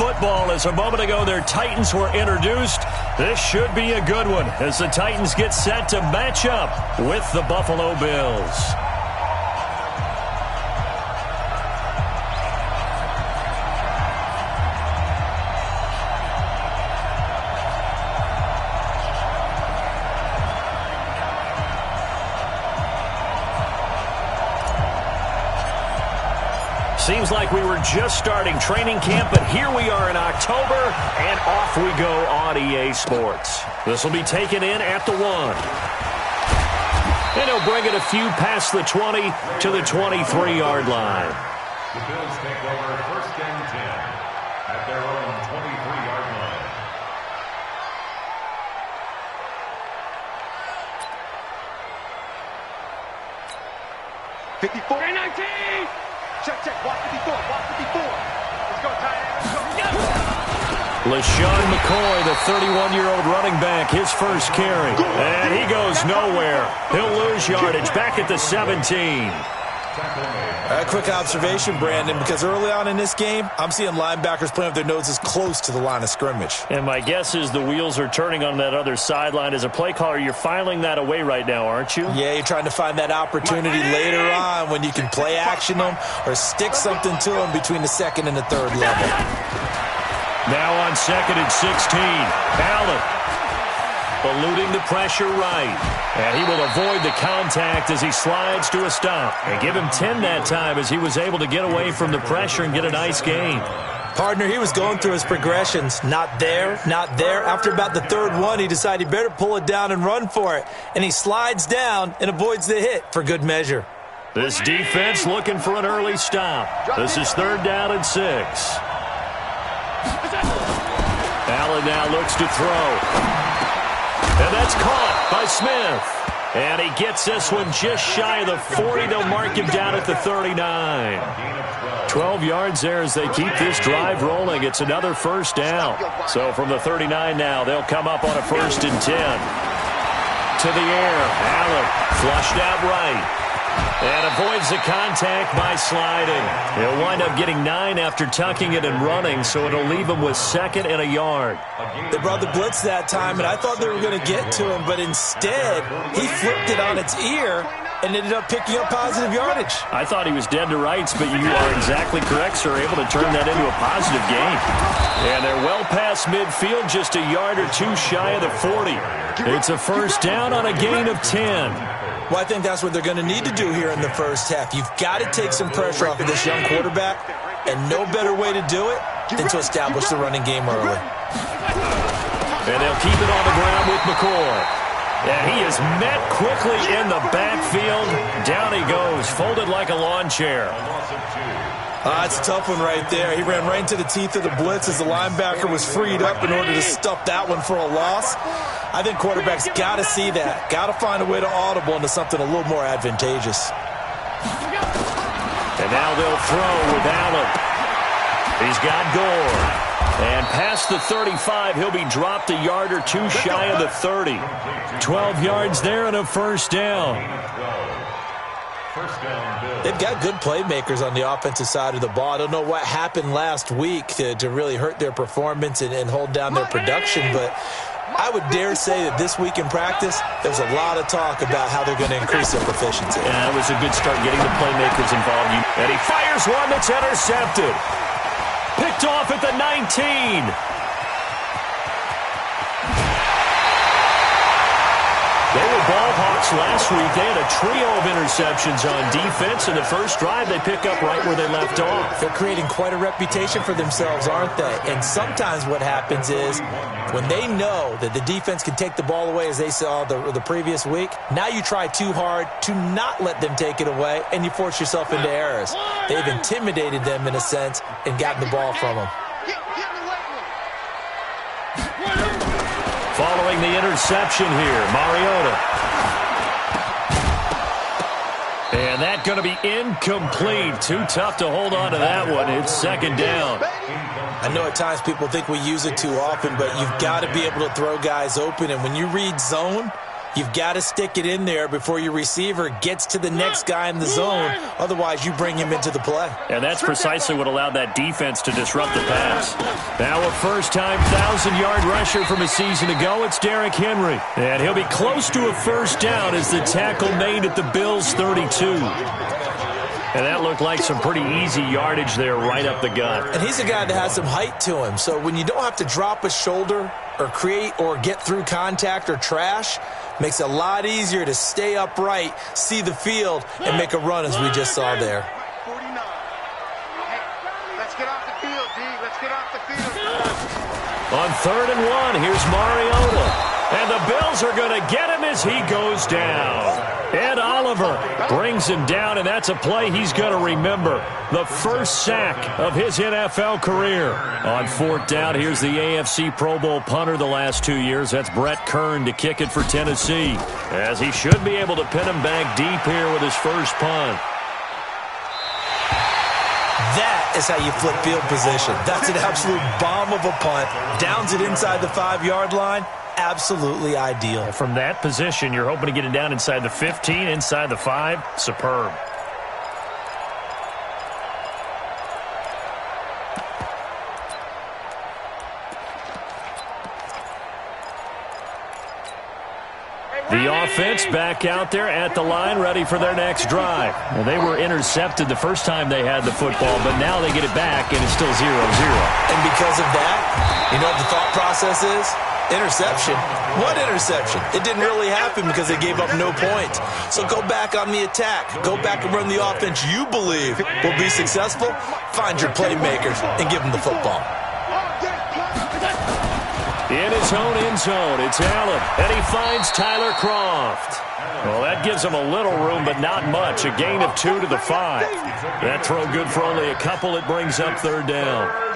football as a moment ago their Titans were introduced. This should be a good one as the Titans get set to match up with the Buffalo Bills. Seems like we were just starting training camp, but here we are in October, and off we go on EA Sports. This will be taken in at the 1. And he'll bring it a few past the 20 to the 23-yard line. The Bills take over 1st and 10 at their own 23-yard line. $54-19. Check, walk 54, walk 54. Let's go, tight end. LeSean McCoy, the 31-year-old running back, his first carry. And he goes nowhere. He'll lose yardage back at the 17. A quick observation, Brandon, because early on in this game, I'm seeing linebackers playing with their noses close to the line of scrimmage. And my guess is the wheels are turning on that other sideline. As a play caller, you're filing that away right now, aren't you? Yeah, you're trying to find that opportunity later on when you can play action them or stick something to them between the 2nd and the 3rd level. Now on 2nd and 16, Allen eluding the pressure right. And he will avoid the contact as he slides to a stop. And give him 10 that time as he was able to get away from the pressure and get a nice gain. Partner, he was going through his progressions. Not there, not there. After about the 3rd one, he decided he better pull it down and run for it. And he slides down and avoids the hit for good measure. This defense looking for an early stop. This is 3rd down and 6. Allen now looks to throw. And that's caught by Smith. And he gets this one just shy of the 40. They'll mark him down at the 39. 12 yards there as they keep this drive rolling. It's another 1st down. So from the 39 now, they'll come up on a 1st and 10. To the air. Allen flushed out right. And avoids the contact by sliding. He'll wind up getting 9 after tucking it and running, so it'll leave him with 2nd and a yard. They brought the blitz that time, and I thought they were going to get to him, but instead, he flipped it on its ear and ended up picking up positive yardage. I thought he was dead to rights, but you are exactly correct, sir. Able to turn that into a positive gain. And they're well past midfield, just a yard or 2 shy of the 40. It's a 1st down on a gain of 10. Well, I think that's what they're going to need to do here in the 1st half. You've got to take some pressure off of this young quarterback, and no better way to do it than to establish the running game early. And they'll keep it on the ground with McCoy. And he is met quickly in the backfield. Down he goes, folded like a lawn chair. It's a tough one right there. He ran right into the teeth of the blitz as the linebacker was freed up in order to stuff that one for a loss. I think quarterbacks got to see that. Got to find a way to audible into something a little more advantageous. And now they'll throw with Allen. He's got Gore. And past the 35, he'll be dropped a yard or 2 shy of the 30. 12 yards there and a 1st down. They've got good playmakers on the offensive side of the ball. I don't know what happened last week to really hurt their performance and hold down their production, but I would dare say that this week in practice, there's a lot of talk about how they're going to increase their proficiency. Yeah, it was a good start getting the playmakers involved. And he fires one that's intercepted. Picked off at the 19. They were ball hawks last week. They had a trio of interceptions on defense. In the first drive, they pick up right where they left off. They're creating quite a reputation for themselves, aren't they? And sometimes what happens is when they know that the defense can take the ball away, as they saw the previous week, now you try too hard to not let them take it away, and you force yourself into errors. They've intimidated them in a sense and gotten the ball from them. Following the interception here, Mariota. And that going to be incomplete. Too tough to hold on to that one. It's 2nd down. I know at times people think we use it too often, but you've got to be able to throw guys open. And when you read zone, You've got to stick it in there before your receiver gets to the next guy in the zone. Otherwise, you bring him into the play. And that's precisely what allowed that defense to disrupt the pass. Now a first-time 1,000-yard rusher from a season ago, it's Derrick Henry. And he'll be close to a first down as the tackle made at the Bills' 32. And that looked like some pretty easy yardage there right up the gut. And he's a guy that has some height to him. So when you don't have to drop a shoulder or create or get through contact or trash, makes it a lot easier to stay upright, see the field, and make a run as we just saw there. 49. Hey, let's get off the field, D. Let's get off the field. On 3rd and 1, here's Mariota. And the Bills are going to get him as he goes down. Ed Oliver brings him down, and that's a play he's going to remember. The first sack of his NFL career. On 4th down, here's the AFC Pro Bowl punter the last 2 years. That's Brett Kern to kick it for Tennessee. As he should be able to pin him back deep here with his first punt. That is how you flip field position. That's an absolute bomb of a punt. Downs it inside the 5-yard line. Absolutely ideal. From that position, you're hoping to get it down inside the 15, inside the 5. Superb. The offense back out there at the line, ready for their next drive. Well, they were intercepted the first time they had the football, but now they get it back, and it's still 0-0. And because of that, you know what the thought process is? Interception. What interception? It didn't really happen because they gave up no points. So go back on the attack. Go back and run the offense you believe will be successful. Find your playmakers and give them the football. In his own end zone, it's Allen, and he finds Tyler Kroft. Well, that gives him a little room, but not much. A gain of 2 to the 5. That throw good for only a couple. It brings up 3rd down.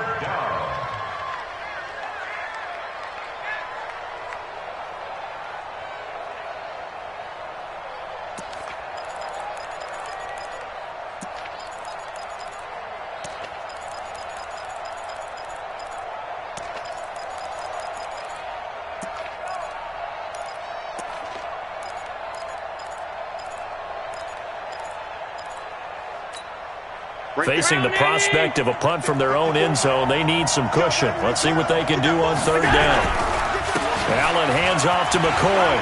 Facing the prospect of a punt from their own end zone, they need some cushion. Let's see what they can do on 3rd down. Allen hands off to McCoy.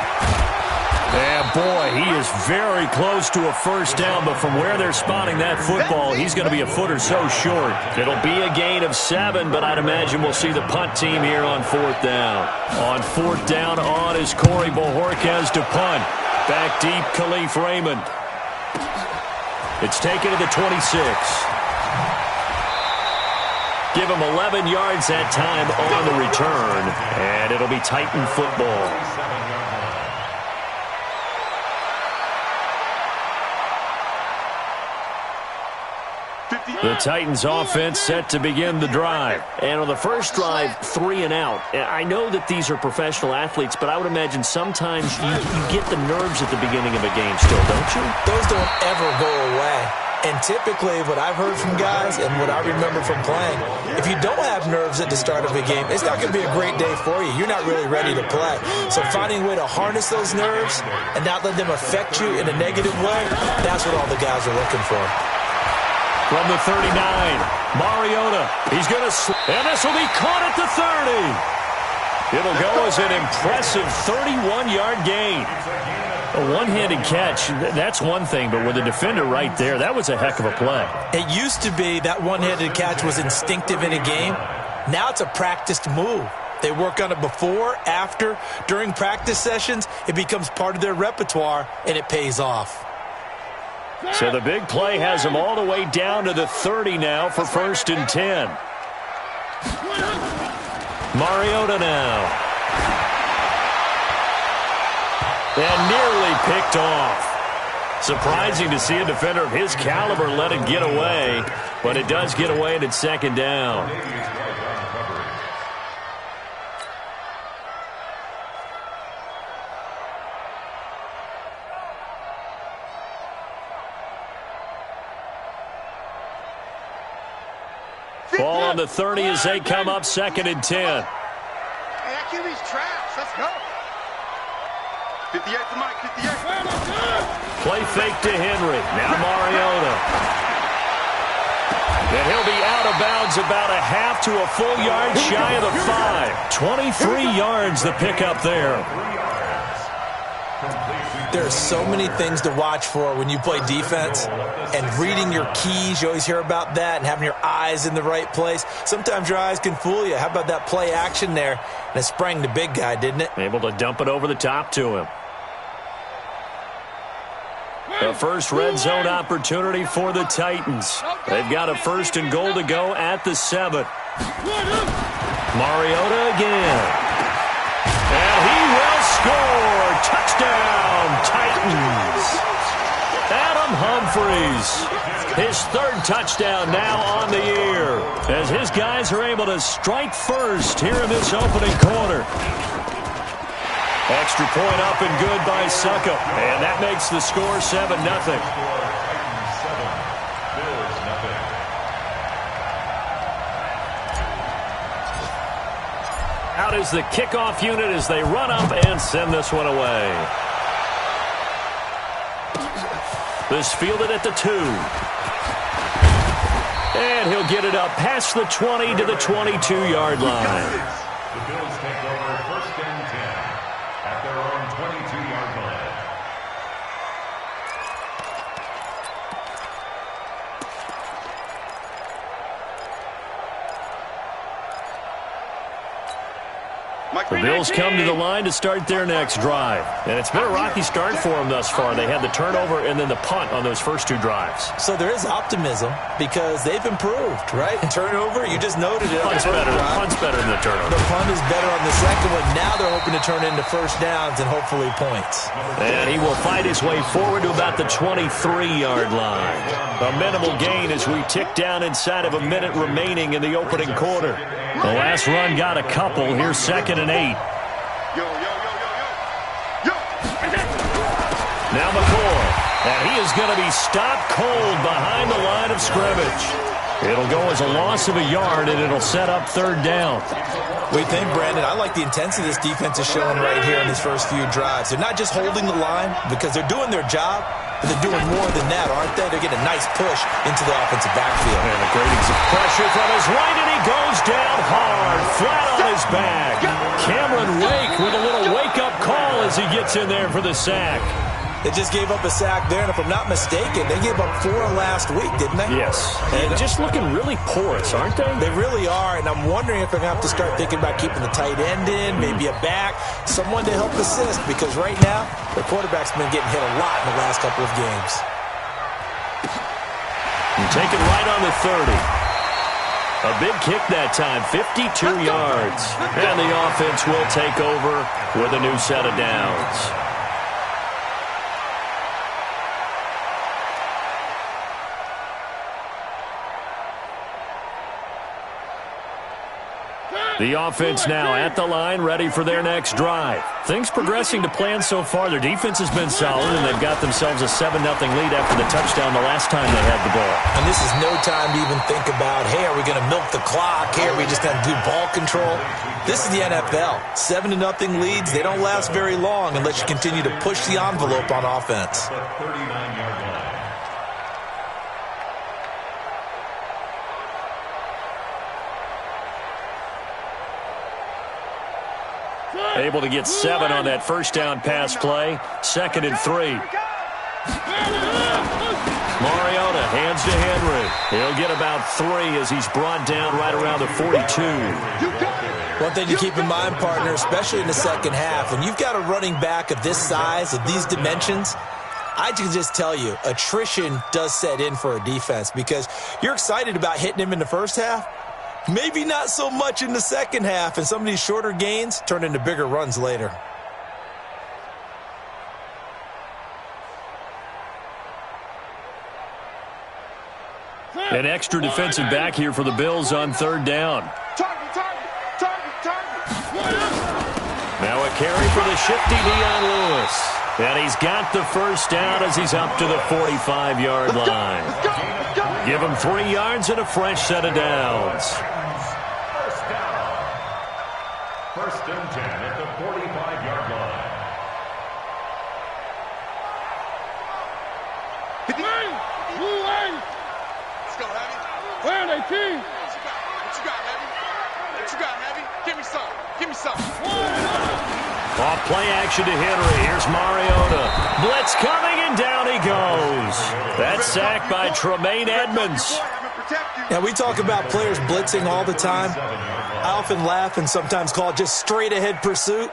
And boy, he is very close to a first down, but from where they're spotting that football, he's going to be a foot or so short. It'll be a gain of 7, but I'd imagine we'll see the punt team here on 4th down. On 4th down on is Corey Bojorquez to punt. Back deep, Khalif Raymond. It's taken to the 26. Give him 11 yards that time on the return, and it'll be Titan football. The Titans offense set to begin the drive. And on the first drive, 3 and out. I know that these are professional athletes, but I would imagine sometimes you get the nerves at the beginning of a game still, don't you? Those don't ever go away. And typically what I've heard from guys and what I remember from playing, if you don't have nerves at the start of a game, it's not going to be a great day for you. You're not really ready to play. So finding a way to harness those nerves and not let them affect you in a negative way, that's what all the guys are looking for. From the 39, Mariota. He's going to and this will be caught at the 30. It'll go as an impressive 31-yard gain. A one-handed catch, that's one thing, but with a defender right there, that was a heck of a play. It used to be that one-handed catch was instinctive in a game. Now it's a practiced move. They work on it before, after, during practice sessions. It becomes part of their repertoire, and it pays off. So the big play has them all the way down to the 30 now for 1st and 10. Mariota now. And nearly picked off. Surprising to see a defender of his caliber let it get away, but it does get away and it's 2nd down. Ball on the 30 as they come up 2nd and 10. Hey, that QB's trash. Let's go. 58 to Mike, 58. Play fake to Henry. Now Mariota. And he'll be out of bounds about a half to a full yard shy of the 5. 23 yards the pickup there. There are so many things to watch for when you play defense, and reading your keys, you always hear about that, and having your eyes in the right place. Sometimes your eyes can fool you. How about that play action there? And it sprang the big guy, didn't it? Able to dump it over the top to him. The first red zone opportunity for the Titans. They've got a 1st and goal to go at the 7. Mariota again. And he will score. Touchdown, Titans. Adam Humphries. His 3rd touchdown now on the year, as his guys are able to strike first here in this opening quarter. Extra point up and good by Succop. And that makes the score 7-0. Out is the kickoff unit as they run up and send this one away. This fielded at the 2. And he'll get it up past the 20 to the 22-yard line. The Bills take over 1st and 10 at their own 22-yard line. The Bills come to the line to start their next drive. And it's been a rocky start for them thus far. They had the turnover and then the punt on those first 2 drives. So there is optimism because they've improved, right? And turnover, you just noted it. Punt's better than the turnover. The punt is better on the second one. Now they're hoping to turn into first downs and hopefully points. And he will fight his way forward to about the 23-yard line. A minimal gain as we tick down inside of a minute remaining in the opening quarter. The last run got a couple. Here's 2nd and 8. Now McCoy. And he is going to be stopped cold behind the line of scrimmage. It'll go as a loss of a yard, and it'll set up 3rd down. What do you think, Brandon? I like the intensity this defense is showing right here in these first few drives. They're not just holding the line because they're doing their job, but they're doing more than that, aren't they? They're getting a nice push into the offensive backfield. And a great pressure from his right, and he goes down hard, flat on his back. Cameron Wake with a little wake-up call as he gets in there for the sack. They just gave up a sack there, and if I'm not mistaken, they gave up 4 last week, didn't they? Yes. And just looking really porous, aren't they? They really are, and I'm wondering if they're going to have to start thinking about keeping the tight end in, maybe a back, someone to help assist, because right now, the quarterback's been getting hit a lot in the last couple of games. And take it right on the 30. A big kick that time, 52 yards. And the offense will take over with a new set of downs. The offense now at the line, ready for their next drive. Things progressing to plan so far. Their defense has been solid, and they've got themselves a 7-0 lead after the touchdown the last time they had the ball. And this is no time to even think about, hey, are we going to milk the clock? Hey, are we just going to do ball control? This is the NFL. 7-0 leads, they don't last very long unless you continue to push the envelope on offense. The 39-yard line. Able to get 7 on that first down pass play. 2nd and 3. Mariota hands to Henry. He'll get about 3 as he's brought down right around the 42. One thing to keep in mind, partner, especially in the second half, when you've got a running back of this size, of these dimensions, I can just tell you, attrition does set in for a defense because you're excited about hitting him in the first half. Maybe not so much in the second half, and some of these shorter gains turn into bigger runs later. An extra defensive back here for the Bills on 3rd down. Now a carry for the shifty Dion Lewis. And he's got the first down as he's up to the 45-yard line. Give him 3 yards and a fresh set of downs. First down. 1st and 10 at the 45-yard line. Where they team? What you got, Heavy? What you got, Heavy? Give me some. Give me some. Off play action to Henry. Here's Mariota. Blitz coming, and down he goes. That's sacked by Tremaine Edmonds. Now, we talk about players blitzing all the time. I often laugh and sometimes call it just straight-ahead pursuit.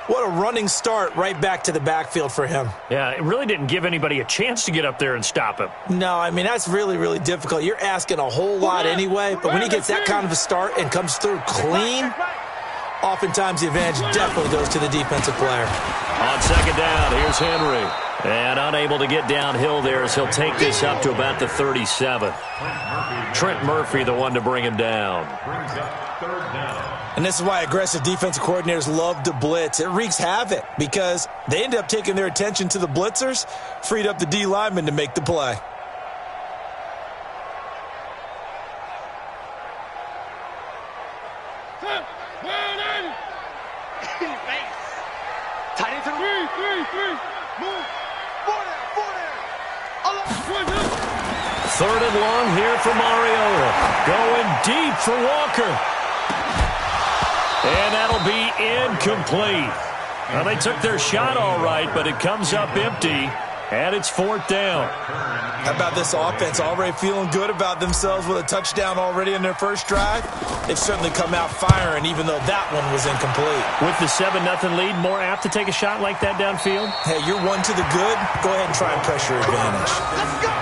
What a running start right back to the backfield for him. Yeah, it really didn't give anybody a chance to get up there and stop him. No, I mean, that's really, really difficult. You're asking a whole lot anyway, but when he gets that kind of a start and comes through clean, oftentimes the advantage definitely goes to the defensive player. On second down, here's Henry. And unable to get downhill there as he'll take this up to about the 37. Trent Murphy, the one to bring him down. Brings up third down. And this is why aggressive defensive coordinators love to blitz. It wreaks havoc because they end up taking their attention to the blitzers, freed up the D lineman to make the play. Tight end to the three. Move. Four down. Third and long here for Mariota. Going deep for Walker. And that'll be incomplete. Well, they took their shot all right, but it comes up empty, and it's fourth down. How about this offense? Already feeling good about themselves with a touchdown already in their first drive. They've certainly come out firing, even though that one was incomplete. With the 7-0 lead, more apt to take a shot like that downfield? Hey, you're one to the good. Go ahead and try and press your advantage. Let's go.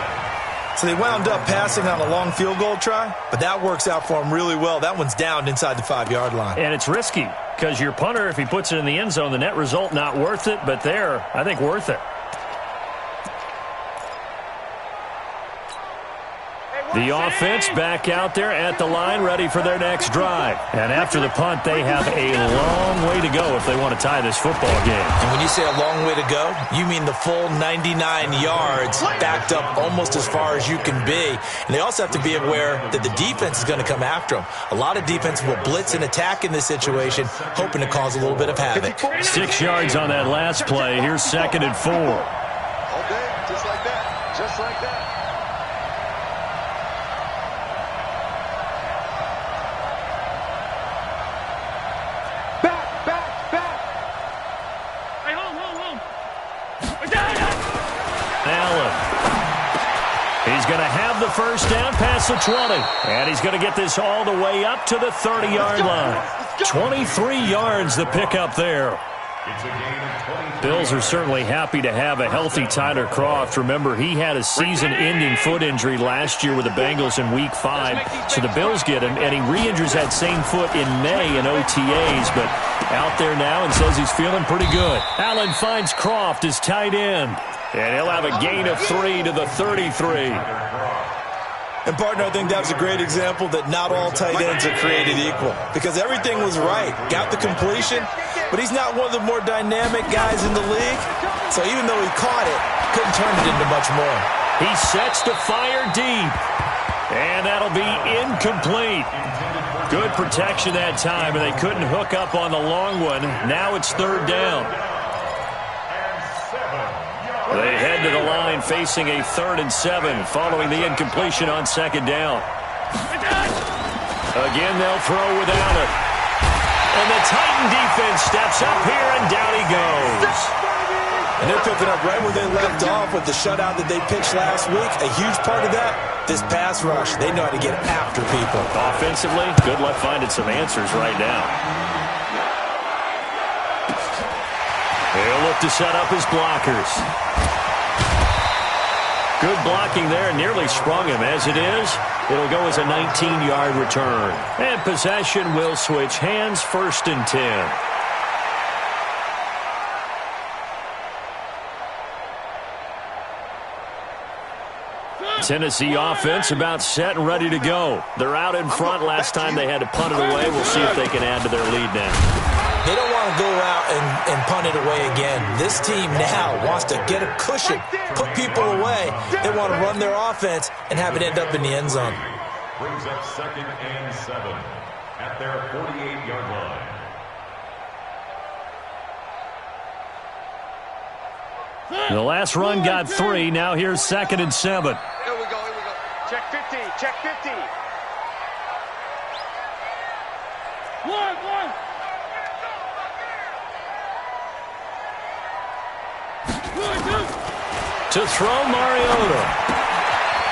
So they wound up passing on a long field goal try, but that works out for them really well. That one's down inside the 5-yard line. And it's risky because your punter, if he puts it in the end zone, the net result not worth it, but there, I think worth it. The offense back out there at the line, ready for their next drive. And after the punt, they have a long way to go if they want to tie this football game. And when you say a long way to go, you mean the full 99 yards backed up almost as far as you can be. And they also have to be aware that the defense is going to come after them. A lot of defense will blitz and attack in this situation, hoping to cause a little bit of havoc. 6 yards on that last play. Here's 2nd and 4. All day, just like that. Just like that. He's going to have the first down past the 20. And he's going to get this all the way up to the 30-yard line. 23 yards the pickup there. It's a gain of 23. Bills are certainly happy to have a healthy Tyler Kroft. Remember, he had a season-ending foot injury last year with the Bengals in Week 5. So the Bills get him, and he re-injures that same foot in May in OTAs. But out there now and says he's feeling pretty good. Allen finds Kroft as tight end. And he'll have a gain of 3 to the 33. And, partner, I think that was a great example that not all tight ends are created equal. Because everything was right. Got the completion, but he's not one of the more dynamic guys in the league. So even though he caught it, couldn't turn it into much more. He sets to fire deep. And that'll be incomplete. Good protection that time, and they couldn't hook up on the long one. Now it's third down. They head to the line facing a 3rd and 7 following the incompletion on 2nd down. Again, they'll throw without it. And the Titan defense steps up here, and down he goes. And they're picking up right where they left off with the shutout that they pitched last week. A huge part of that, this pass rush. They know how to get after people. Offensively, good luck finding some answers right now. He'll look to set up his blockers. Good blocking there, nearly sprung him. As it is, it'll go as a 19-yard return. And possession will switch hands, 1st and 10. Tennessee offense about set and ready to go. They're out in front. Last time they had to punt it away. We'll see if they can add to their lead now. They don't want to go out and punt it away again. This team now wants to get a cushion, put people away. They want to run their offense and have it end up in the end zone. Brings up 2nd and 7 at their 48-yard line. The last run got 3. Now here's 2nd and 7. Here we go. Check 50. Check 50. To throw, Mariota.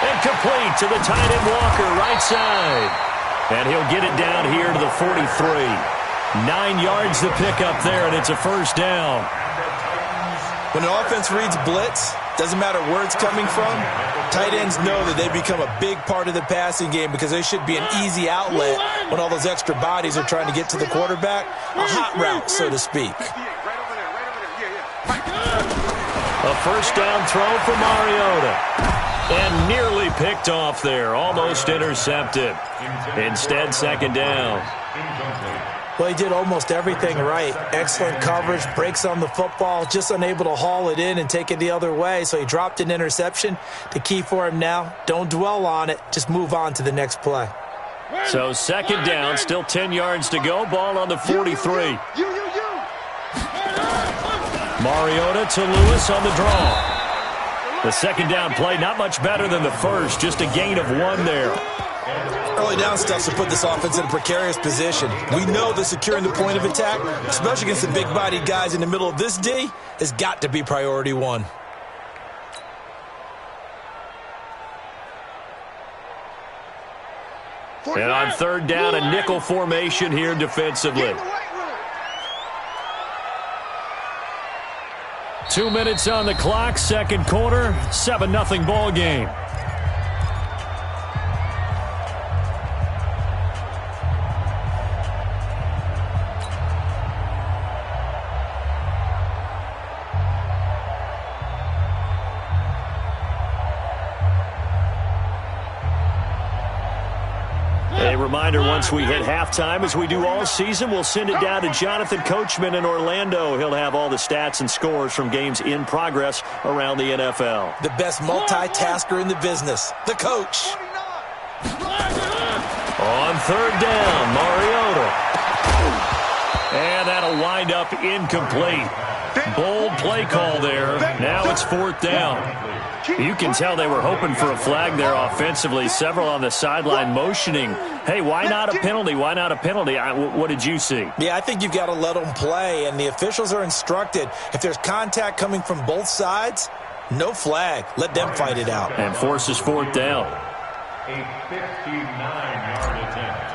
And complete to the tight end Walker, right side. And he'll get it down here to the 43. 9 yards to pick up there, and it's a first down. When an offense reads blitz, doesn't matter where it's coming from, tight ends know that they become a big part of the passing game because they should be an easy outlet when all those extra bodies are trying to get to the quarterback. A hot route, so to speak. A first down throw for Mariota. And nearly picked off there. Almost intercepted. Instead, second down. Well, he did almost everything right. Excellent coverage, breaks on the football, just unable to haul it in and take it the other way. So he dropped an interception. The key for him now, don't dwell on it. Just move on to the next play. So second down, still 10 yards to go. Ball on the 43. Mariota to Lewis on the draw. The second down play, not much better than the first. Just a gain of 1 there. Early down stuff to put this offense in a precarious position. We know that securing the point of attack, especially against the big-bodied guys in the middle of this D, has got to be priority 1. And on third down, a nickel formation here defensively. 2 minutes on the clock, second quarter, 7-0 ball game. A reminder, once we hit halftime, as we do all season, we'll send it down to Jonathan Coachman in Orlando. He'll have all the stats and scores from games in progress around the NFL. The best multitasker in the business, the coach. On third down, Mariota. And that'll wind up incomplete. Bold play call there. Now it's fourth down. You can tell they were hoping for a flag there offensively. Several on the sideline motioning, hey, why not a penalty? Why not a penalty? What did you see? Yeah, I think you've got to let them play, and the officials are instructed. If there's contact coming from both sides, no flag. Let them fight it out. And forces fourth down. A 59-yard attempt.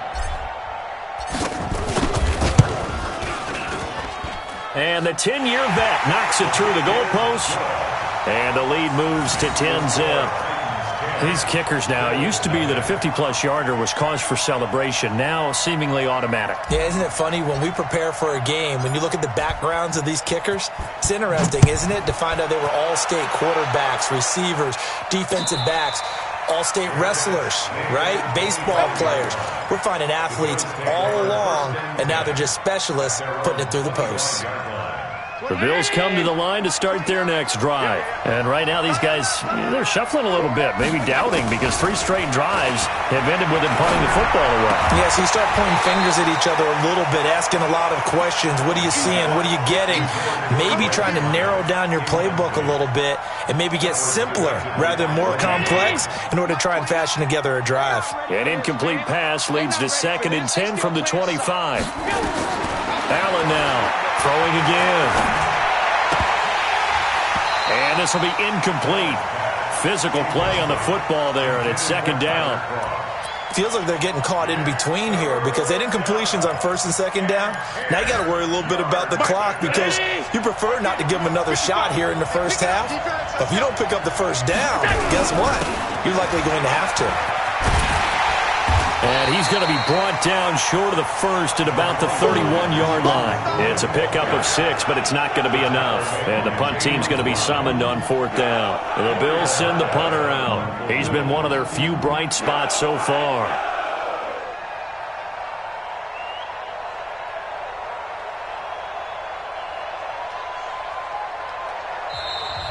And the 10-year vet knocks it through the goalpost. And the lead moves to 10-zip. These kickers now, it used to be that a 50-plus yarder was cause for celebration. Now seemingly automatic. Yeah, isn't it funny when we prepare for a game, when you look at the backgrounds of these kickers, it's interesting, isn't it, to find out they were all-state quarterbacks, receivers, defensive backs, all-state wrestlers, right? Baseball players. We're finding athletes all along, and now they're just specialists putting it through the posts. The Bills come to the line to start their next drive. And right now these guys, they're shuffling a little bit, maybe doubting, because 3 straight drives have ended with them punting the football away. Yeah, so you start pointing fingers at each other a little bit, asking a lot of questions. What are you seeing? What are you getting? Maybe trying to narrow down your playbook a little bit and maybe get simpler rather than more complex in order to try and fashion together a drive. An incomplete pass leads to 2nd and 10 from the 25. Allen now. Throwing again. And this will be incomplete. Physical play on the football there, and it's second down. Feels like they're getting caught in between here because they did incompletions on first and second down. Now you got to worry a little bit about the clock because you prefer not to give them another shot here in the first half. But if you don't pick up the first down, guess what? You're likely going to have to. And he's going to be brought down short of the first at about the 31-yard line. It's a pickup of 6, but it's not going to be enough. And the punt team's going to be summoned on fourth down. The Bills send the punter out. He's been one of their few bright spots so far.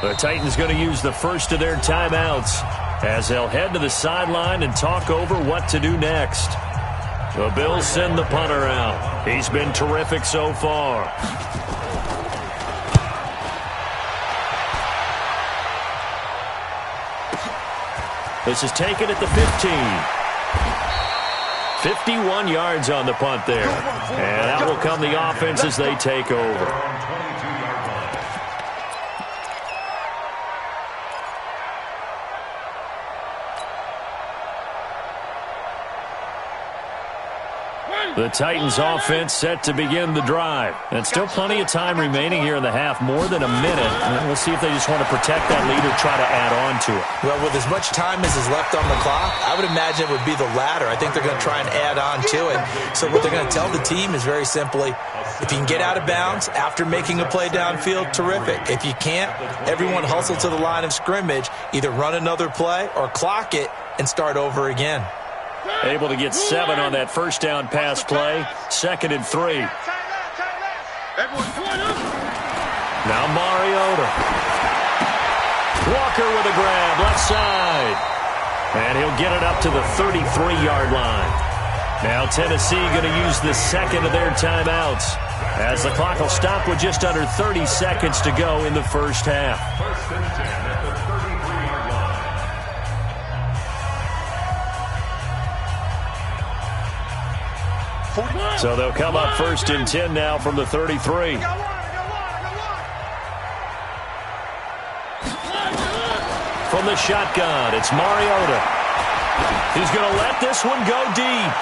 The Titans going to use the first of their timeouts as they'll head to the sideline and talk over what to do next. The Bills send the punter out. He's been terrific so far. This is taken at the 15. 51 yards on the punt there. And that will come the offense as they take over. The Titans offense set to begin the drive. And still plenty of time remaining here in the half, more than a minute. And we'll see if they just want to protect that lead or try to add on to it. Well, with as much time as is left on the clock, I would imagine it would be the latter. I think they're going to try and add on to it. So what they're going to tell the team is very simply, if you can get out of bounds after making a play downfield, terrific. If you can't, everyone hustle to the line of scrimmage, either run another play or clock it and start over again. Able to get 7 on that first down pass play. 2nd and 3. Now Mariota. Walker with a grab, left side. And he'll get it up to the 33-yard line. Now Tennessee going to use the second of their timeouts, as the clock will stop with just under 30 seconds to go in the first half. 1st and 10 at the 33-yard line. So they'll come up 1st and 10 now from the 33. From the shotgun, it's Mariota. He's going to let this one go deep.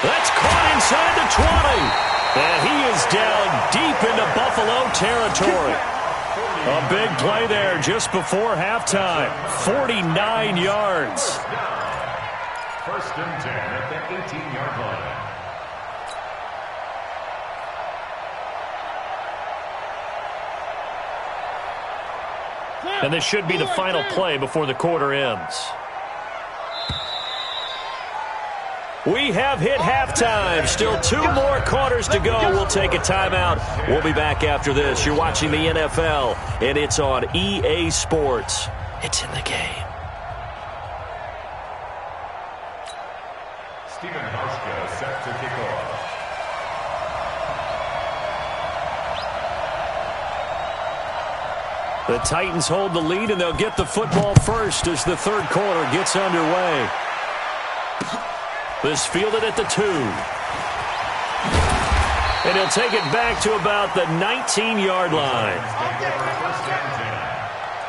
That's caught inside the 20. And he is down deep into Buffalo territory. A big play there just before halftime. 49 yards. 1st and 10 at the 18-yard line. And this should be the final play before the quarter ends. We have hit halftime. Still 2 more quarters to go. We'll take a timeout. We'll be back after this. You're watching the NFL, and it's on EA Sports. It's in the game. Stephen Hauschka set to kick off. The Titans hold the lead, and they'll get the football first as the third quarter gets underway. This fielded at the 2. And he'll take it back to about the 19-yard line. First and 10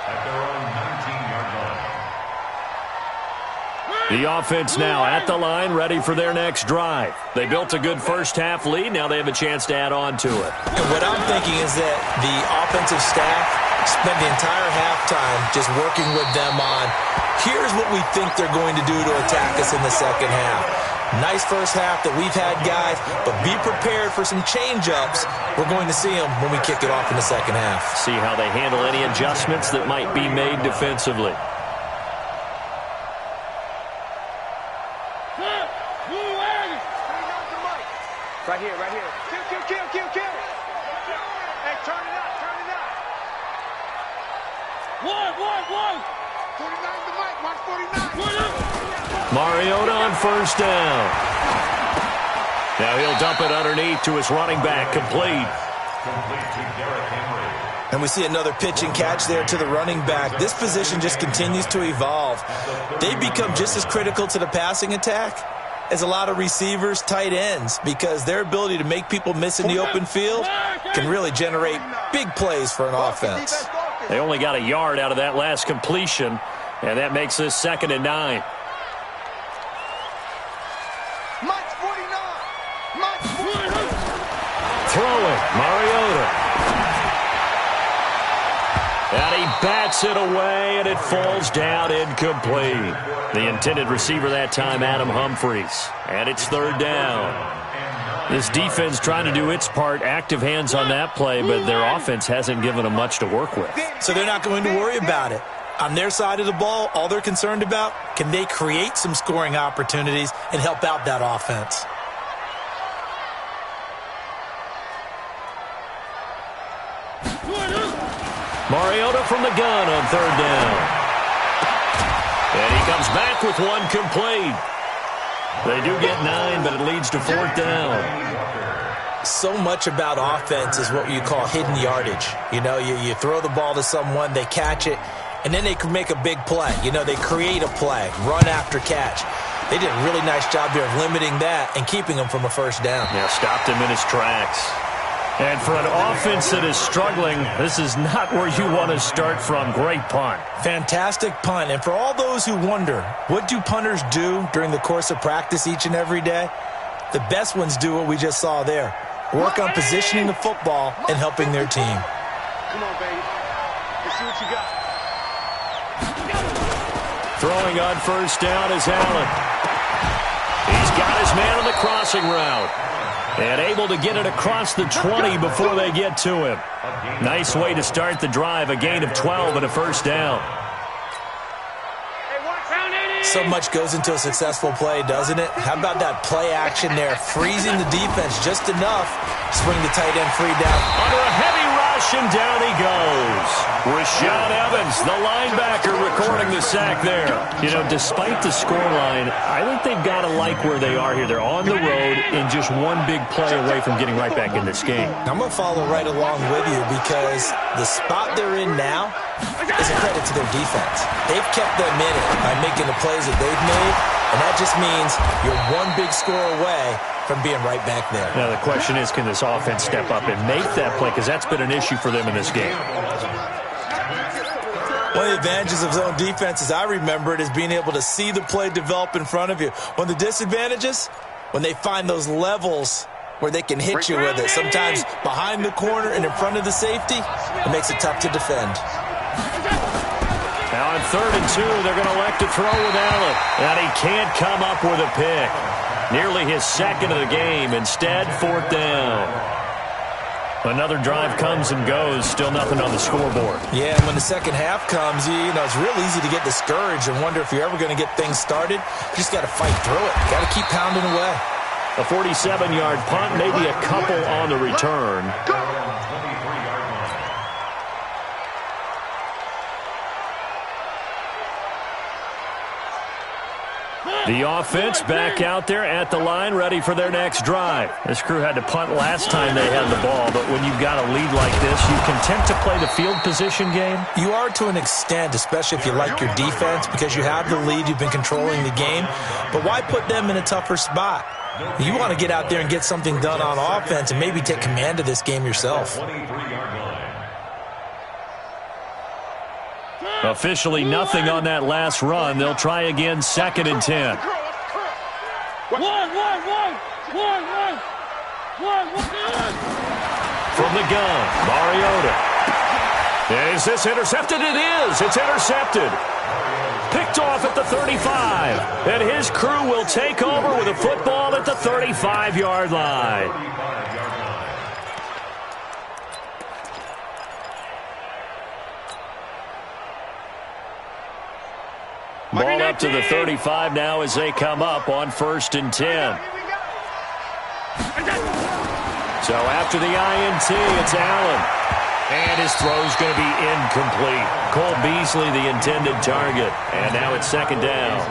at their own 19-yard line. The offense now at the line, ready for their next drive. They built a good first-half lead. Now they have a chance to add on to it. And what I'm thinking is that the offensive staff spent the entire halftime just working with them on, here's what we think they're going to do to attack us in the second half. Nice first half that we've had, guys, but be prepared for some change-ups. We're going to see them when we kick it off in the second half. See how they handle any adjustments that might be made defensively. Right here, right here. Kill. Hey, turn it up. One. 49 the mic, watch 49. Mariota on first down. Now he'll dump it underneath to his running back, complete. Complete to Derrick Henry. And we see another pitch and catch there to the running back. This position just continues to evolve. They become just as critical to the passing attack as a lot of receivers, tight ends, because their ability to make people miss in the open field can really generate big plays for an offense. They only got a yard out of that last completion, and that makes this 2nd and 9. Mike's 49. Throwing, Mariota. And he bats it away, and it falls down incomplete. The intended receiver that time, Adam Humphries. And it's 3rd down. This defense trying to do its part, active hands on that play, but their offense hasn't given them much to work with. So they're not going to worry about it. On their side of the ball, all they're concerned about, can they create some scoring opportunities and help out that offense? Mariota from the gun on 3rd down. And he comes back with one complete. They do get 9, but it leads to 4th down. So much about offense is what you call hidden yardage. You know, you throw the ball to someone, they catch it, and then they can make a big play. You know, they create a play, run after catch. They did a really nice job there of limiting that and keeping him from a first down. Yeah, stopped him in his tracks. And for an offense that is struggling, this is not where you want to start from. Great punt. Fantastic punt. And for all those who wonder, what do punters do during the course of practice each and every day? The best ones do what we just saw there. Work on positioning the football and helping their team. Come on, baby. Let's see what you got. Throwing on first down is Allen. He's got his man on the crossing route. And able to get it across the 20 before they get to him. Nice way to start the drive. A gain of 12 and a first down. So much goes into a successful play, doesn't it? How about that play action there? Freezing the defense just enough. Spring the tight end free down. Under a heavy rush, and down he goes. Rashaan Evans, the linebacker, recording the sack there. You know, despite the scoreline, I think they've got to like where they are here. They're on the road and just one big play away from getting right back in this game. I'm going to follow right along with you because the spot they're in now is a credit to their defense. They've kept them in it by making the plays that they've made, and that just means you're one big score away from being right back there. Now the question is, can this offense step up and make that play? Because that's been an issue for them in this game. One of the advantages of zone defense, as I remember it, is being able to see the play develop in front of you. One of the disadvantages, when they find those levels where they can hit you with it, sometimes behind the corner and in front of the safety, it makes it tough to defend. Now on 3rd and 2, they're going to elect to throw with Allen. And he can't come up with a pick. Nearly his second of the game. Instead, 4th down. Another drive comes and goes. Still nothing on the scoreboard. Yeah, and when the second half comes, you know, it's real easy to get discouraged and wonder if you're ever going to get things started. You just got to fight through it. Got to keep pounding away. A 47-yard punt, maybe a couple on the return. The offense back out there at the line, ready for their next drive. This crew had to punt last time they had the ball, but when you've got a lead like this, you content to play the field position game? You are to an extent, especially if you like your defense, because you have the lead, you've been controlling the game. But why put them in a tougher spot? You want to get out there and get something done on offense and maybe take command of this game yourself. Officially nothing on that last run. They'll try again, 2nd and 10. From the gun, Mariota. Is this intercepted? It is. It's intercepted. Picked off at the 35. And his crew will take over with a football at the 35-yard line. Ball up to the 35 now as they come up on 1st and 10. So after the INT, it's Allen. And his throw's going to be incomplete. Cole Beasley, the intended target. And now it's 2nd down.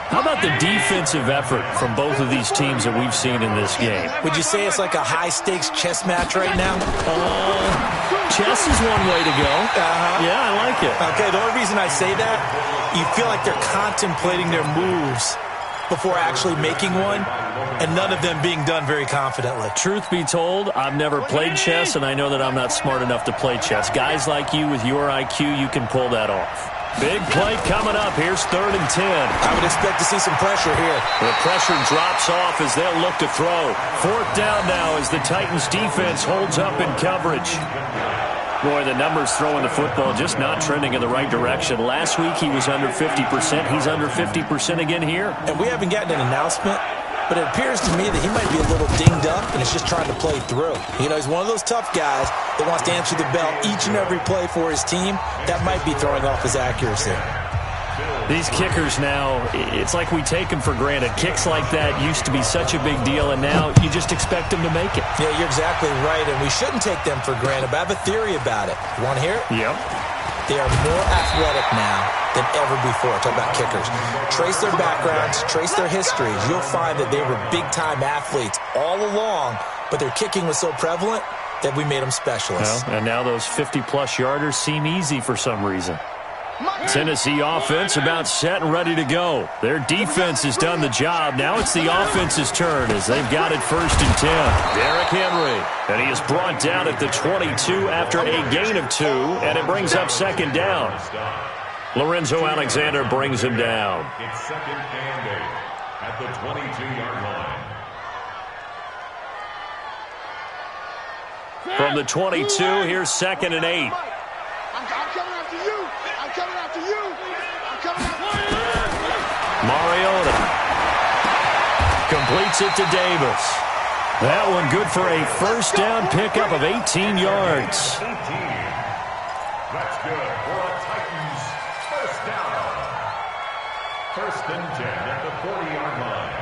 How about the defensive effort from both of these teams that we've seen in this game? Would you say it's like a high-stakes chess match right now? Chess is one way to go. Yeah, I like it. Okay, the only reason I say that, you feel like they're contemplating their moves before actually making one, and none of them being done very confidently. Truth be told, I've never played chess, and I know that I'm not smart enough to play chess. Guys like you with your IQ, you can pull that off. Big play coming up. Here's 3rd and 10. I would expect to see some pressure here. The pressure drops off as they'll look to throw. 4th down now as the Titans defense holds up in coverage. Boy, the numbers throwing the football just not trending in the right direction. Last week he was under 50%. He's under 50% again here. And we haven't gotten an announcement, but it appears to me that he might be a little dinged up and is just trying to play through. You know, he's one of those tough guys that wants to answer the bell each and every play for his team. That might be throwing off his accuracy. These kickers now, it's like we take them for granted. Kicks like that used to be such a big deal, and now you just expect them to make it. Yeah, you're exactly right, and we shouldn't take them for granted, but I have a theory about it. You want to hear it? Yep. They are more athletic now than ever before. Talk about kickers. Trace their backgrounds, trace their histories. You'll find that they were big-time athletes all along, but their kicking was so prevalent that we made them specialists. Well, and now those 50-plus yarders seem easy for some reason. Tennessee offense about set and ready to go. Their defense has done the job. Now it's the offense's turn as they've got it 1st and 10. Derrick Henry. And he is brought down at the 22 after a gain of 2, and it brings up 2nd down. Lorenzo Alexander brings him down. It's 2nd and 8 at the 22-yard line. From the 22, here's 2nd and 8. I'm coming after you. I'm coming after you. I'm coming after you. Mariota completes it to Davis. That one good for a 1st down pickup of 18 yards. 18. That's good for a Titans 1st down. 1st and 10 at the 40-yard line.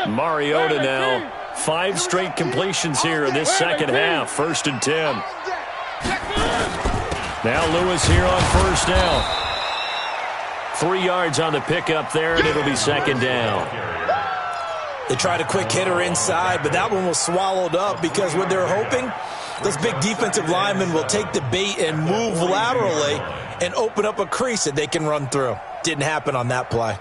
Mariota now, 5 straight completions here in this 2nd half. 1st and 10. Now Lewis here on 1st down. 3 yards on the pickup there, and it'll be 2nd down. They tried a quick hitter inside, but that one was swallowed up because what they're hoping, those big defensive linemen will take the bait and move laterally and open up a crease that they can run through. Didn't happen on that play.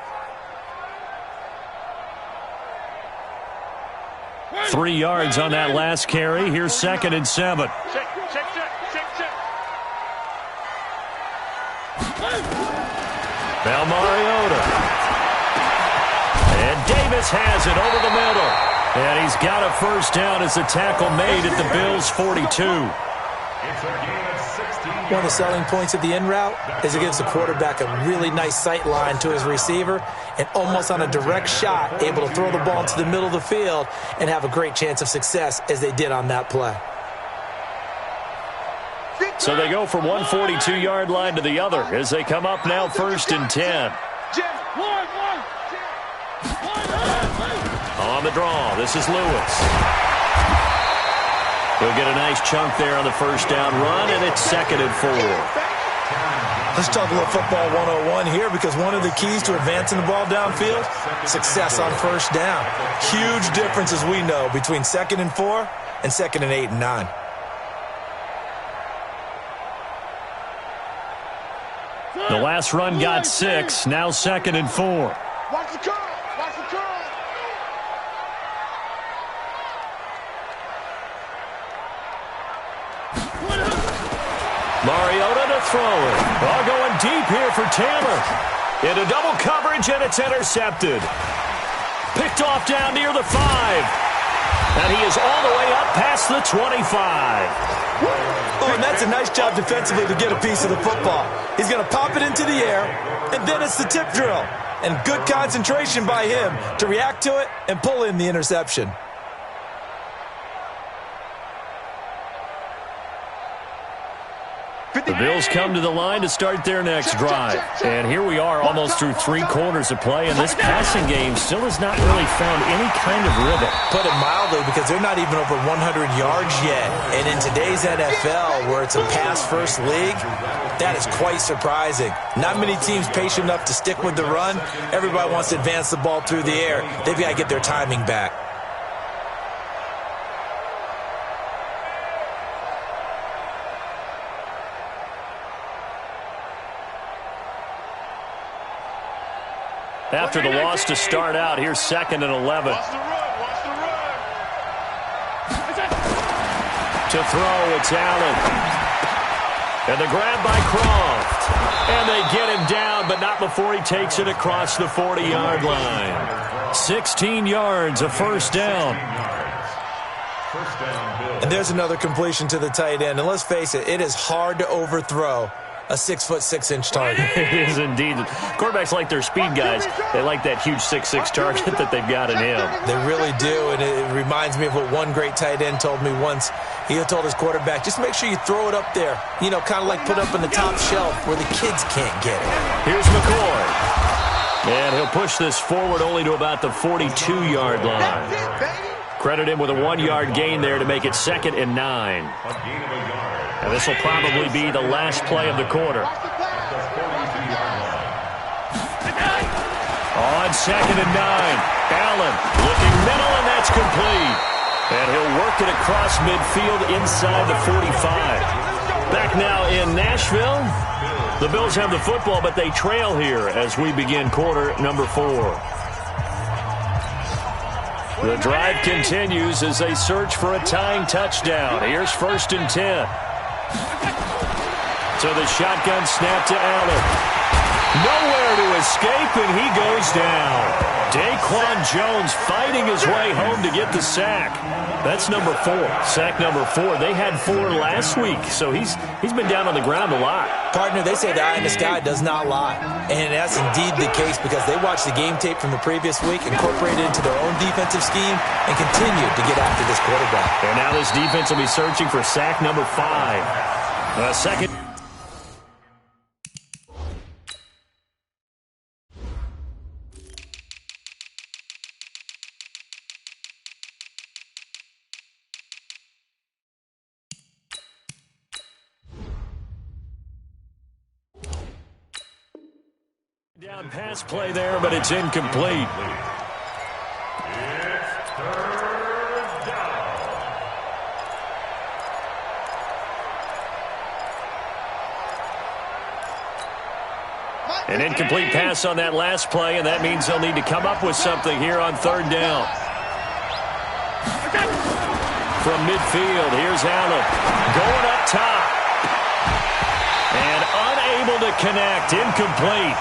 3 yards on that last carry. Here's 2nd and 7. Check. Now Mariota. And Davis has it over the middle. And he's got a 1st down as the tackle made at the Bills' 42. It's a gain of 16 yards. One of the selling points of the in route is it gives the quarterback a really nice sight line to his receiver and almost on a direct shot able to throw the ball into the middle of the field and have a great chance of success as they did on that play. So they go from one 42-yard line to the other as they come up now 1st and 10. On the draw, this is Lewis. He'll get a nice chunk there on the 1st down run, and it's 2nd and 4. Let's talk a little football 101 here because one of the keys to advancing the ball downfield, success on 1st down. Huge difference, as we know, between 2nd and 4 and 2nd and 8 and 9. The last run got 6, now 2nd and 4. Watch the curl. Watch the curl. Mariota to throw it. Ball going deep here for Taylor. Into double coverage, and it's intercepted. Picked off down near the 5. And he is all the way up past the 25. Oh, and that's a nice job defensively to get a piece of the football. He's going to pop it into the air, and then it's the tip drill. And good concentration by him to react to it and pull in the interception. The Bills come to the line to start their next drive. And here we are almost through 3 quarters of play, and this passing game still has not really found any kind of rhythm. Put it mildly, because they're not even over 100 yards yet. And in today's NFL, where it's a pass-first league, that is quite surprising. Not many teams patient enough to stick with the run. Everybody wants to advance the ball through the air. They've got to get their timing back. After the loss to start out, here's 2nd and 11. Watch the run. Watch the run. To throw, it's Allen. And the grab by Croft. And they get him down, but not before he takes it across the 40-yard line. 16 yards, a 1st down. And there's another completion to the tight end. And let's face it, it is hard to overthrow a 6'6" target. It is indeed. Quarterbacks like their speed guys. They like that huge 6'6" target that they've got in him. They really do, and it reminds me of what one great tight end told me once. He told his quarterback, just make sure you throw it up there, you know, kind of like put up in the top shelf where the kids can't get it. Here's McCoy. And he'll push this forward only to about the 42-yard line. Credit him with a 1-yard gain there to make it 2nd and 9. And this will probably be the last play of the quarter. On 2nd and 9. Allen looking middle, and that's complete. And he'll work it across midfield inside the 45. Back now in Nashville. The Bills have the football, but they trail here as we begin quarter number 4. The drive continues as they search for a tying touchdown. Here's 1st and 10. So the shotgun snap to Allen. Nowhere to escape, and he goes down. Daquan Jones fighting his way home to get the sack. That's number 4. Sack number 4. They had 4 last week, so he's been down on the ground a lot. Partner, they say the eye in the sky does not lie. And that's indeed the case because they watched the game tape from the previous week, incorporated it into their own defensive scheme, and continued to get after this quarterback. And now this defense will be searching for sack number 5. Second. Down pass play there, but it's incomplete. It's 3rd down. An incomplete pass on that last play, and that means they'll need to come up with something here on 3rd down. From midfield, here's Allen. Going up top. And unable to connect. Incomplete.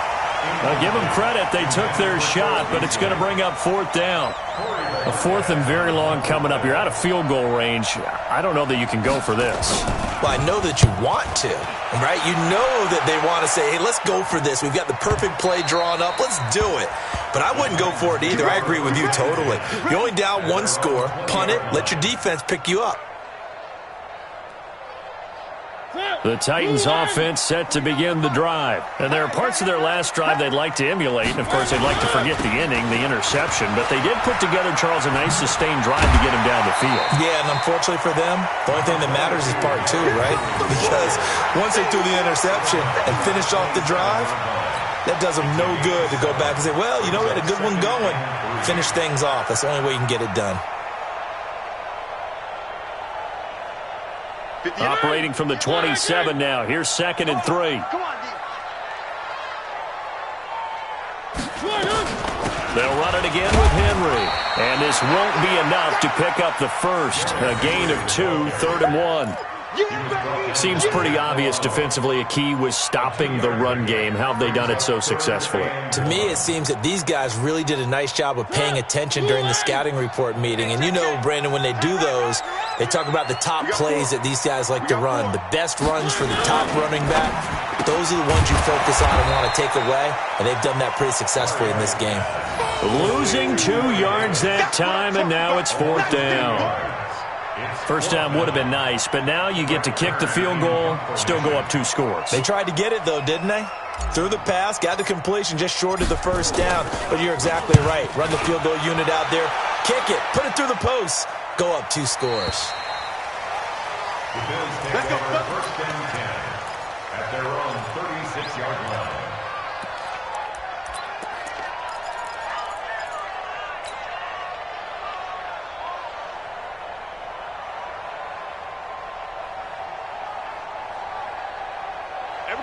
Give them credit. They took their shot, but it's going to bring up 4th down. A 4th and very long coming up. You're out of field goal range. I don't know that you can go for this. Well, I know that you want to, right? You know that they want to say, hey, let's go for this. We've got the perfect play drawn up. Let's do it. But I wouldn't go for it either. I agree with you totally. You're only down 1 score. Punt it. Let your defense pick you up. The Titans offense set to begin the drive. And there are parts of their last drive they'd like to emulate. And, of course, they'd like to forget the inning, the interception. But they did put together, Charles, a nice sustained drive to get him down the field. Yeah, and unfortunately for them, the only thing that matters is part 2, right? Because once they threw the interception and finished off the drive, that does them no good to go back and say, well, you know, we had a good one going. Finish things off. That's the only way you can get it done. Operating from the 27 now. Here's 2nd and 3. They'll run it again with Henry. And this won't be enough to pick up the first. A gain of 2, 3rd and 1. Seems pretty obvious defensively a key was stopping the run game. How have they done it so successfully? To me, it seems that these guys really did a nice job of paying attention during the scouting report meeting. And you know, Brandon, when they do those, they talk about the top plays that these guys like to run. The best runs for the top running back, those are the ones you focus on and want to take away. And they've done that pretty successfully in this game. Losing 2 yards that time, and now it's 4th down. First down would have been nice, but now you get to kick the field goal, still go up 2 scores. They tried to get it, though, didn't they? Threw the pass, got the completion just short of the first down. But you're exactly right. Run the field goal unit out there, kick it, put it through the post, go up 2 scores. The Bills take over 1st and 10 at their own 36-yard line.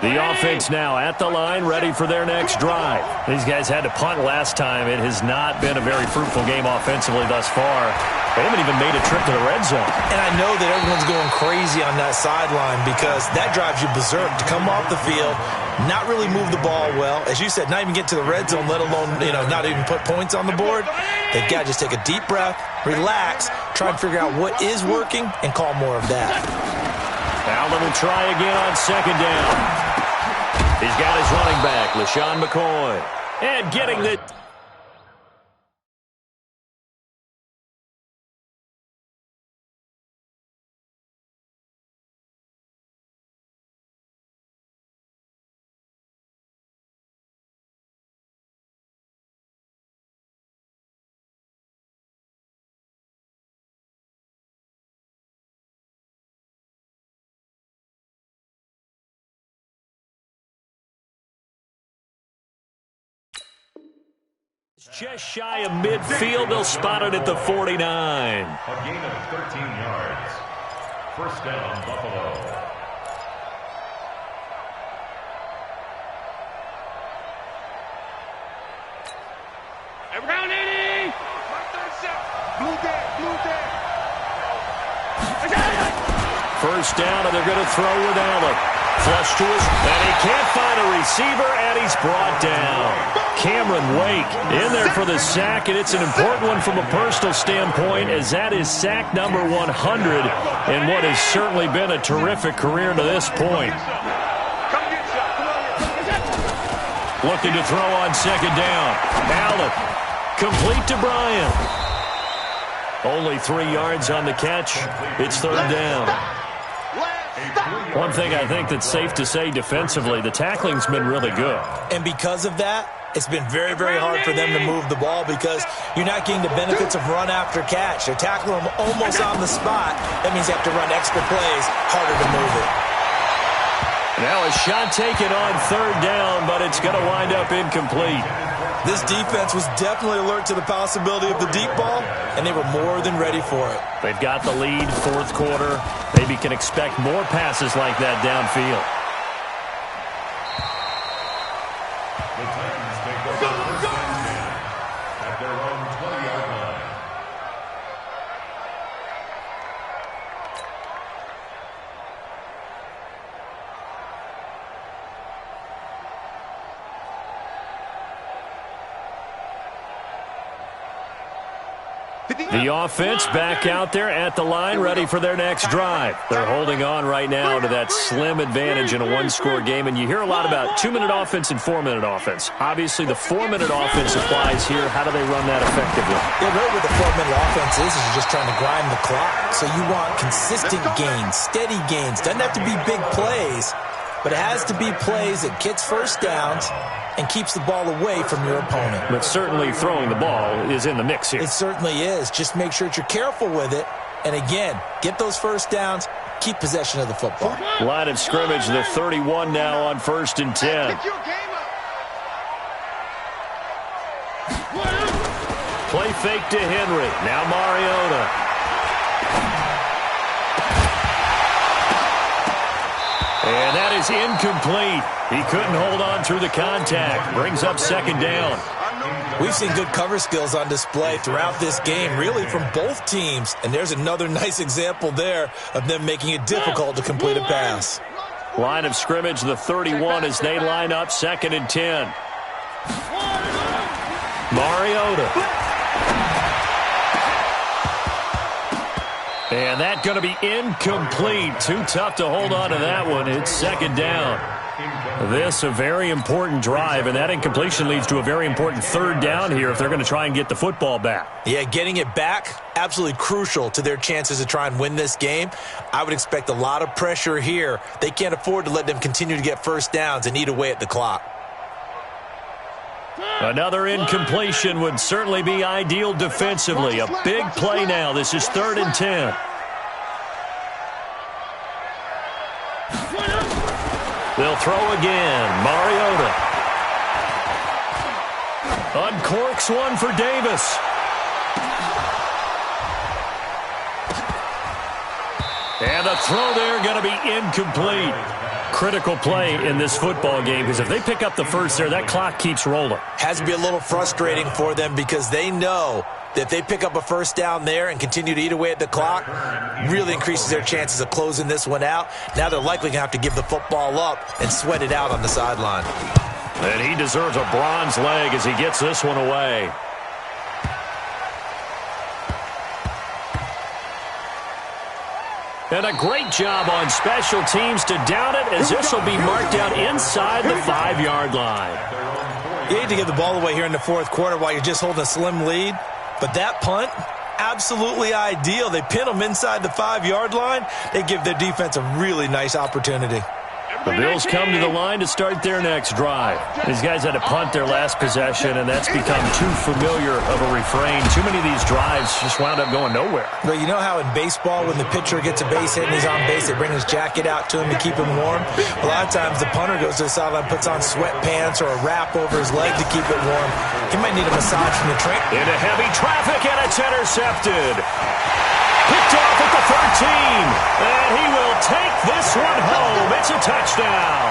The offense now at the line, ready for their next drive. These guys had to punt last time. It has not been a very fruitful game offensively thus far. They haven't even made a trip to the red zone. And I know that everyone's going crazy on that sideline because that drives you berserk to come off the field, not really move the ball well. As you said, not even get to the red zone, let alone, not even put points on the board. They've got to just take a deep breath, relax, try and figure out what is working, and call more of that. Allen will try again on 2nd down. He's got his running back, LeSean McCoy. And getting the... Just shy of midfield. They'll spot it at the 49. A gain of 13 yards. First down, Buffalo. Around 80. Blue dead. First down, and they're going to throw with Allen. Flush to his, and he can't find a receiver, and he's brought down. Cameron Wake in there for the sack, and it's an important one from a personal standpoint, as that is sack number 100 in what has certainly been a terrific career to this point. Looking to throw on second down. Allen, complete to Bryant. Only 3 yards on the catch. It's third down. One thing I think that's safe to say defensively, the tackling's been really good. And because of that, it's been very, very hard for them to move the ball because you're not getting the benefits of run after catch. They're tackling them almost on the spot. That means you have to run extra plays, harder to move it. Now a shot taken on third down, but it's going to wind up incomplete. This defense was definitely alert to the possibility of the deep ball, and they were more than ready for it. They've got the lead, fourth quarter. Maybe can expect more passes like that downfield. The Titans take over first and 10 at their own 20-yard line. The offense back out there at the line, ready for their next drive. They're holding on right now to that slim advantage in a one-score game, and you hear a lot about 2-minute offense and 4-minute offense. Obviously, the 4-minute offense applies here. How do they run that effectively? Yeah, really what the 4-minute offense is you're just trying to grind the clock. So you want consistent gains, steady gains. Doesn't have to be big plays, but it has to be plays that gets first downs and keeps the ball away from your opponent. But certainly throwing the ball is in the mix here. It certainly is. Just make sure that you're careful with it. And again, get those first downs, keep possession of the football. Line of scrimmage, the 31 now on 1st and 10. Play fake to Henry. Now Mariota. And that is incomplete. He couldn't hold on through the contact. Brings up second down. We've seen good cover skills on display throughout this game, really from both teams. And there's another nice example there of them making it difficult to complete a pass. Line of scrimmage, the 31 as they line up 2nd and 10. Mariota. And that going to be incomplete. Too tough to hold on to that one. It's second down. This a very important drive, and that incompletion leads to a very important third down here if they're going to try and get the football back. Yeah, getting it back, absolutely crucial to their chances to try and win this game. I would expect a lot of pressure here. They can't afford to let them continue to get first downs and eat away at the clock. Another incompletion would certainly be ideal defensively. A big play now. This is 3rd and 10. They'll throw again. Mariota. Uncorks one for Davis. And the throw there going to be incomplete. Critical play in this football game because if they pick up the first there, that clock keeps rolling. Has to be a little frustrating for them because they know that if they pick up a first down there and continue to eat away at the clock, really increases their chances of closing this one out. Now they're likely going to have to give the football up and sweat it out on the sideline. And he deserves a bronze leg as he gets this one away. And a great job on special teams to down it as this will be marked out inside the 5-yard line. You hate to give the ball away here in the fourth quarter while you're just holding a slim lead, but that punt, absolutely ideal. They pin them inside the 5-yard line. They give their defense a really nice opportunity. The Bills come to the line to start their next drive. These guys had to punt their last possession, and that's become too familiar of a refrain. Too many of these drives just wound up going nowhere. But you know how in baseball, when the pitcher gets a base hit and he's on base, they bring his jacket out to him to keep him warm? A lot of times the punter goes to the sideline, puts on sweatpants or a wrap over his leg to keep it warm. He might need a massage from the trainer. Into heavy traffic, and it's intercepted. Picked off at the 13, and he will take this one home. It's a touchdown.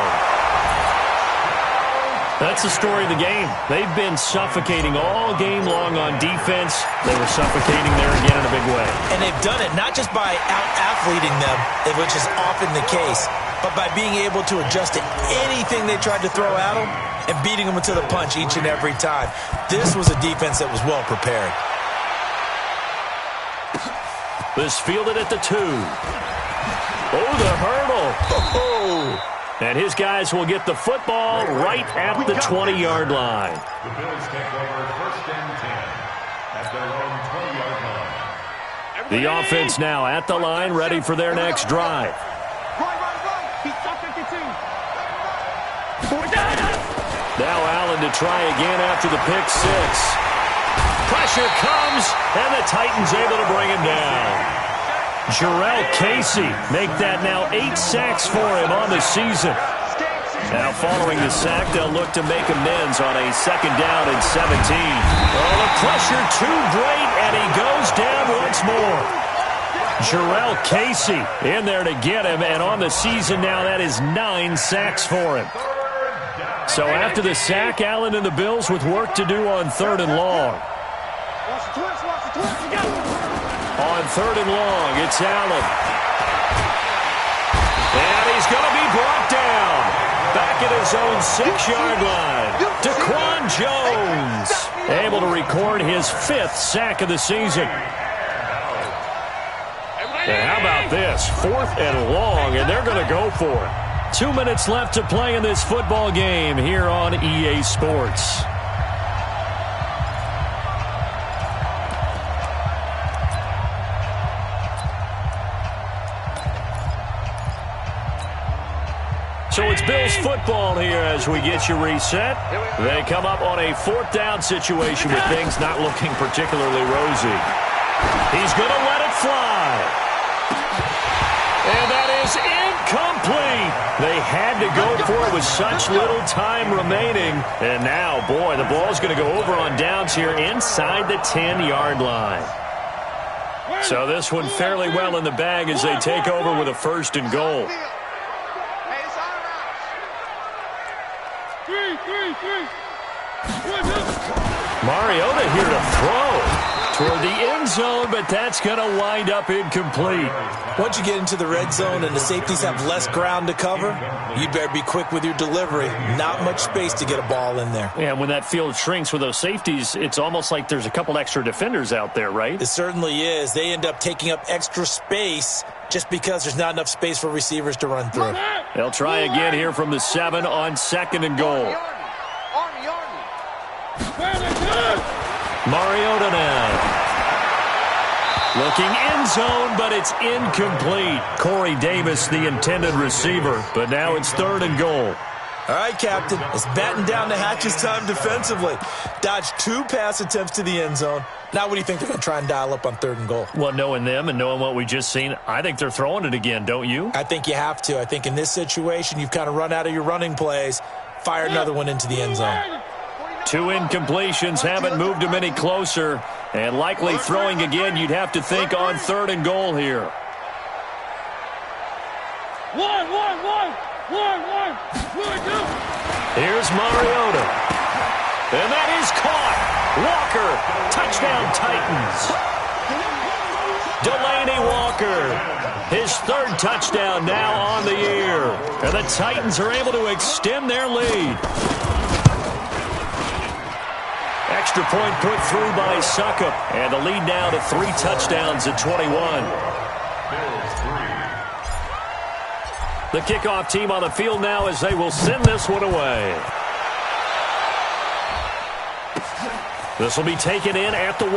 That's the story of the game. They've been suffocating all game long on defense. They were suffocating there again in a big way. And they've done it not just by out-athleting them, which is often the case, but by being able to adjust to anything they tried to throw at them and beating them to the punch each and every time. This was a defense that was well prepared. This fielded at the 2. Oh, the hurdle. Oh. And his guys will get the football right at the 20-yard line. The Bills take over 1st and 10 at their own 20-yard line. The offense now at the line, ready for their next drive. Now Allen to try again after the pick 6. Pressure comes, and the Titans able to bring him down. Jurrell Casey make that now 8 sacks for him on the season. Now following the sack, they'll look to make amends on a 2nd down and 17. Oh, the pressure too great, and he goes down once more. Jurrell Casey in there to get him, and on the season now that is 9 sacks for him. So after the sack, Allen and the Bills with work to do on 3rd and long. On 3rd and long, it's Allen. And he's going to be brought down. Back at his own 6-yard line. Daquan Jones able to record his 5th sack of the season. And how about this? 4th and long, and they're going to go for it. 2 minutes left to play in this football game here on EA Sports. So it's Bills football here as we get you reset. They come up on a 4th down situation with things not looking particularly rosy. He's going to let it fly. And that is incomplete. They had to go for it with such little time remaining. And now, boy, the ball's going to go over on downs here inside the 10-yard line. So this one fairly well in the bag as they take over with a 1st and goal. Mariota here to throw toward the end zone, but that's going to wind up incomplete. Once you get into the red zone and the safeties have less ground to cover, you better be quick with your delivery. Not much space to get a ball in there. Yeah, when that field shrinks with those safeties, it's almost like there's a couple extra defenders out there, right? It certainly is. They end up taking up extra space just because there's not enough space for receivers to run through. They'll try again here from the 7 on 2nd and goal. Mariota now. Looking end zone, but it's incomplete. Corey Davis, the intended receiver, but now it's 3rd and goal. All right, Captain, it's batten down the hatches time defensively. Dodged 2 pass attempts to the end zone. Now what do you think they're going to try and dial up on 3rd and goal? Well, knowing them and knowing what we just seen, I think they're throwing it again, don't you? I think you have to. I think in this situation, you've kind of run out of your running plays. Fire another one into the end zone. 2 incompletions haven't moved him any closer. And likely throwing again, you'd have to think on 3rd and goal here. Here's Mariota. And that is caught. Walker, touchdown Titans. Delaney Walker, his 3rd touchdown now on the year. And the Titans are able to extend their lead. Extra point put through by Succop. And the lead now to 3 touchdowns at 21. The kickoff team on the field now as they will send this one away. This will be taken in at the 1.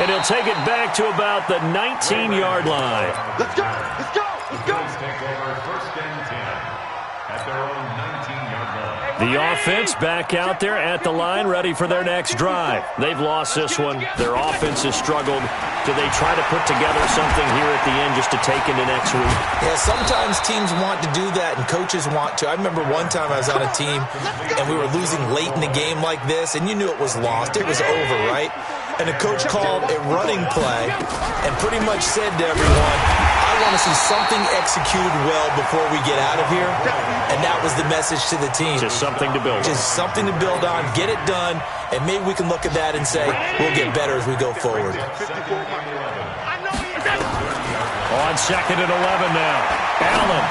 And he'll take it back to about the 19-yard line. Let's go! Let's go! Let's go! The offense back out there at the line, ready for their next drive. They've lost this one. Their offense has struggled. Do they try to put together something here at the end just to take into next week? Yeah, sometimes teams want to do that, and coaches want to. I remember one time I was on a team, and we were losing late in the game like this, and you knew it was lost. It was over, right? And the coach called a running play and pretty much said to everyone, I want to see something executed well before we get out of here. And that was the message to the team. Just something to build on. Just something to build on, get it done, and maybe we can look at that and say, we'll get better as we go forward. On 2nd and 11 now. Allen.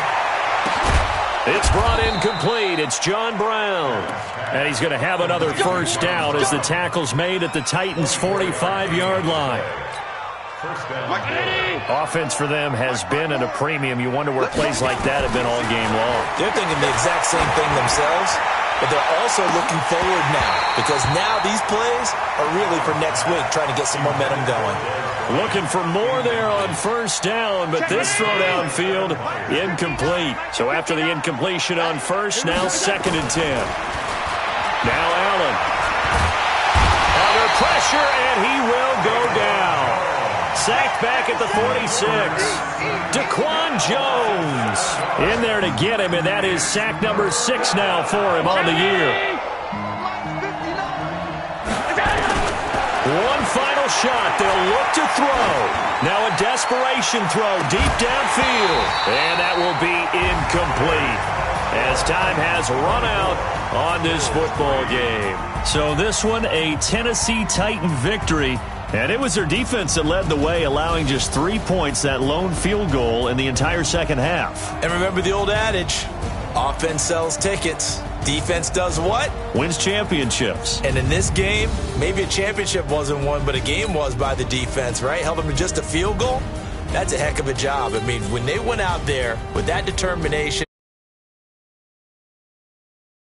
It's brought in complete. It's John Brown. And he's going to have another first down as the tackle's made at the Titans' 45-yard line. Offense for them has been at a premium. You wonder where plays like that have been all game long. They're thinking the exact same thing themselves, but they're also looking forward now because now these plays are really for next week, trying to get some momentum going. Looking for more there on first down, but this throw downfield, incomplete. So after the incompletion on first, now 2nd and 10. Now Allen. Under pressure, and he will go down. Sacked back at the 46. Daquan Jones in there to get him, and that is sack number 6 now for him on the year. One final shot. They'll look to throw. Now a desperation throw deep downfield. And that will be incomplete as time has run out on this football game. So this one, a Tennessee Titan victory. And it was their defense that led the way, allowing just 3 points, that lone field goal in the entire second half. And remember the old adage, offense sells tickets. Defense does what? Wins championships. And in this game, maybe a championship wasn't won, but a game was by the defense, right? Held them to just a field goal. That's a heck of a job. I mean, when they went out there with that determination,